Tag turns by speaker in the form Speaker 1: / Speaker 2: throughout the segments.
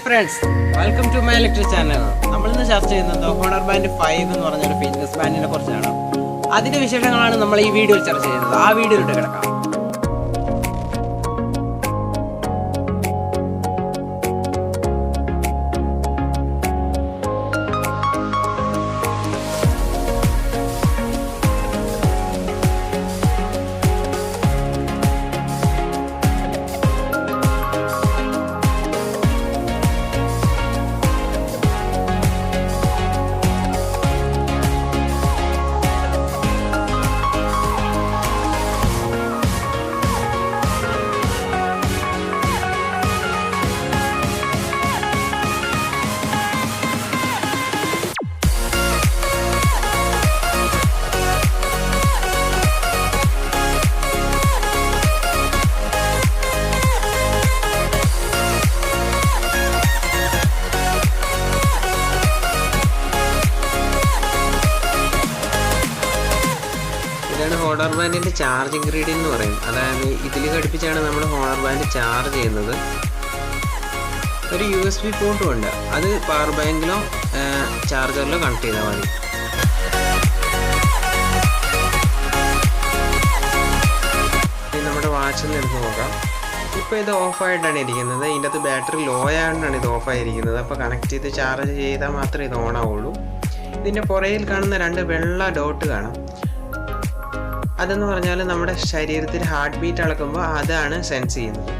Speaker 1: friends, welcome to my Electro channel. നമ്മൾ ഇന്ന് ചർച്ച ചെയ്യുന്നത് ഹോണർ ബാൻഡ് 5 എന്ന് പറഞ്ഞ ഒരു ഫിറ്റ്നസ് ബാൻഡിനെ കുറിച്ചാണ്. അതിന്റെ വിശേഷങ്ങളാണ് നമ്മൾ ഈ വീഡിയോയിൽ ചർച്ച ചെയ്യുന്നത്. ആ വീഡിയോയിലോട്ട് കിടക്കാം. ഇതാണ് ഹോണർ ബാൻഡിൻ്റെ ചാർജ് ഇൻഗ്രീഡിയൻ്റ് എന്ന് പറയും. അതായത് ഇതിൽ ഘടിപ്പിച്ചാണ് നമ്മൾ ഹോണർ ബാൻഡ് ചാർജ് ചെയ്യുന്നത്. ഒരു USB പോർട്ടും ഉണ്ട്. അത് പവർ ബാങ്കിലോ ചാർജറിലോ കണക്ട് ചെയ്താൽ മതി. നമ്മുടെ വാച്ചിൽ നിന്ന് എടുത്ത് നോക്കാം. ഇപ്പോൾ ഇത് ഓഫായിട്ടാണ് ഇരിക്കുന്നത്. ഇതിൻ്റെ അകത്ത് ബാറ്ററി ലോ ആയതുകൊണ്ടാണ് ഇത് ഓഫായിരിക്കുന്നത്. അപ്പോൾ കണക്ട് ചെയ്ത് ചാർജ് ചെയ്താൽ മാത്രമേ ഇത് ഓൺ ആവുള്ളൂ. ഇതിൻ്റെ പുറയിൽ കാണുന്ന 2 വെള്ള ഡോട്ട് കാണാം. അതെന്ന് പറഞ്ഞാൽ നമ്മുടെ ശരീരത്തിൽ ഹാർട്ട് ബീറ്റ് അളക്കുമ്പോൾ അതാണ് സെൻസ് ചെയ്യുന്നത്.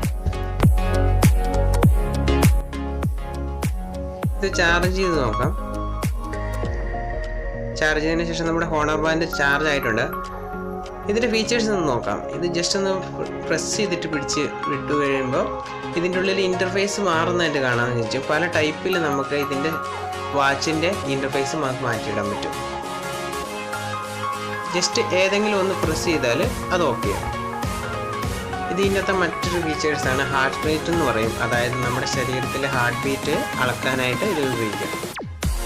Speaker 1: ഇത് ചാർജ് ചെയ്ത് നോക്കാം. ചാർജ് ചെയ്തതിന് ശേഷം നമ്മുടെ ഹോണർ ബാൻഡ് ചാർജ് ആയിട്ടുണ്ട്. ഇതിൻ്റെ ഫീച്ചേഴ്സ് ഒന്ന് നോക്കാം. ഇത് ജസ്റ്റ് ഒന്ന് പ്രസ് ചെയ്തിട്ട് പിടിച്ച് വിട്ടു കഴിയുമ്പോൾ ഇതിൻ്റെ ഉള്ളിൽ ഇൻ്റർഫേസ് മാറുന്നതായിട്ട് കാണാമെന്ന് വെച്ചു. പല ടൈപ്പിൽ നമുക്ക് ഇതിൻ്റെ വാച്ചിൻ്റെ ഇൻ്റർഫേസ് മാറ്റിയിടാൻ പറ്റും. ജസ്റ്റ് ഏതെങ്കിലും ഒന്ന് പ്രസ് ചെയ്താൽ അത് ഓക്കെയാണ്. ഇത് ഇന്നത്തെ മറ്റൊരു ഫീച്ചേഴ്സാണ് ഹാർട്ട് റേറ്റ് എന്ന് പറയും. അതായത് നമ്മുടെ ശരീരത്തിലെ ഹാർട്ട് ബീറ്റ് അളക്കാനായിട്ട് ഇത് ഉപയോഗിക്കാം.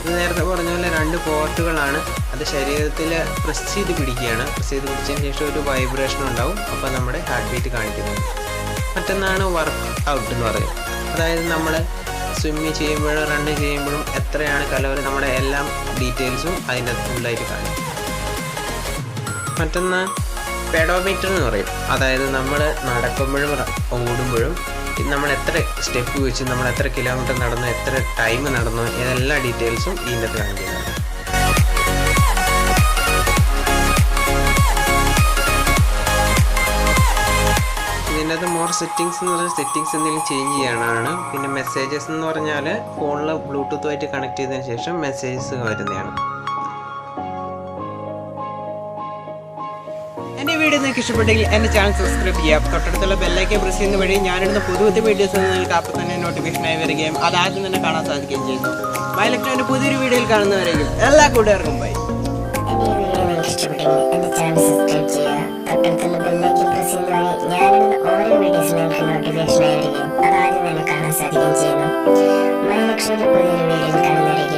Speaker 1: ഇത് നേരത്തെ പറഞ്ഞ പോലെ 2 പോർട്ടുകളാണ്. അത് ശരീരത്തിൽ പ്രസ് ചെയ്ത് പിടിക്കുകയാണ്. പ്രസ് ചെയ്ത് പിടിച്ചതിന് ശേഷം ഒരു വൈബ്രേഷൻ ഉണ്ടാവും. അപ്പോൾ നമ്മുടെ ഹാർട്ട് ബീറ്റ് കാണിക്കുന്നത്. മറ്റൊന്നാണ് വർക്ക് ഔട്ട് എന്ന് പറയും. അതായത് നമ്മൾ സ്വിമ്മ് ചെയ്യുമ്പോഴും റണ്ണ് ചെയ്യുമ്പോഴും എത്രയാണ് കലോറി, നമ്മുടെ എല്ലാം ഡീറ്റെയിൽസും അതിൻ്റെ ഫുള്ളായിട്ട് കാണിക്കും. മറ്റൊന്ന് പെഡോമീറ്റർ എന്ന് പറയും. അതായത് നമ്മൾ നടക്കുമ്പോഴും ഓടുമ്പോഴും നമ്മൾ എത്ര സ്റ്റെപ്പ് വെച്ച്, നമ്മൾ എത്ര കിലോമീറ്റർ നടന്നു, എത്ര ടൈം നടന്നു, ഇതെല്ലാ ഡീറ്റെയിൽസും ഇതിൻ്റെ അകത്ത് കാണിക്കുന്നതാണ്. ഇതിൻ്റെ അകത്ത് മോർ സെറ്റിങ്സ് എന്ന് പറഞ്ഞാൽ സെറ്റിങ്സ് എന്തെങ്കിലും ചേഞ്ച് ചെയ്യാനാണ്. പിന്നെ മെസ്സേജസ് എന്ന് പറഞ്ഞാൽ ഫോണിൽ ബ്ലൂടൂത്തുമായിട്ട് കണക്ട് ചെയ്തതിന് ശേഷം മെസ്സേജസ് വരുന്നതാണ്. എൻ്റെ വീഡിയോ നിങ്ങൾക്ക് ഇഷ്ടപ്പെട്ടെങ്കിൽ എൻ്റെ ചാനൽ സബ്സ്ക്രൈബ് ചെയ്യാം. തൊട്ടടുത്തുള്ള ബെല്ലൈക്കൻ പ്രസ് ചെയ്യുന്ന വഴി ഞാനിടുന്ന പുതിയ വീഡിയോസ് നിങ്ങൾക്ക് അപ്പോൾ തന്നെ നോട്ടിഫിക്കേഷനായി വരികയും അതാദ്യം തന്നെ കാണാൻ സാധിക്കുകയും ചെയ്യുന്നു. ഇലക്ട്രോൻ്റെ പുതിയൊരു വീഡിയോയിൽ കാണുന്നവരെയും എല്ലാ കൂട്ടുകാർക്കും ബൈ.
Speaker 2: എൻ്റെ ചാനൽ സബ്സ്ക്രൈബ് ചെയ്യുക. തൊട്ടടുത്തുള്ള ബെല്ലൈക്കൻ പ്രസ് ചെയ്യുന്ന വഴി ഞാനിടുന്ന ഓരോ വീഡിയോസ് നിങ്ങൾക്ക് നോട്ടിഫിക്കേഷനായി വരികയും അതാദ്യം തന്നെ കാണാൻ സാധിക്കുകയും ചെയ്യുന്നു. ഇലക്ട്രോൻ്റെ പുതിയൊരു വീഡിയോയിൽ കാണുന്നവരെയും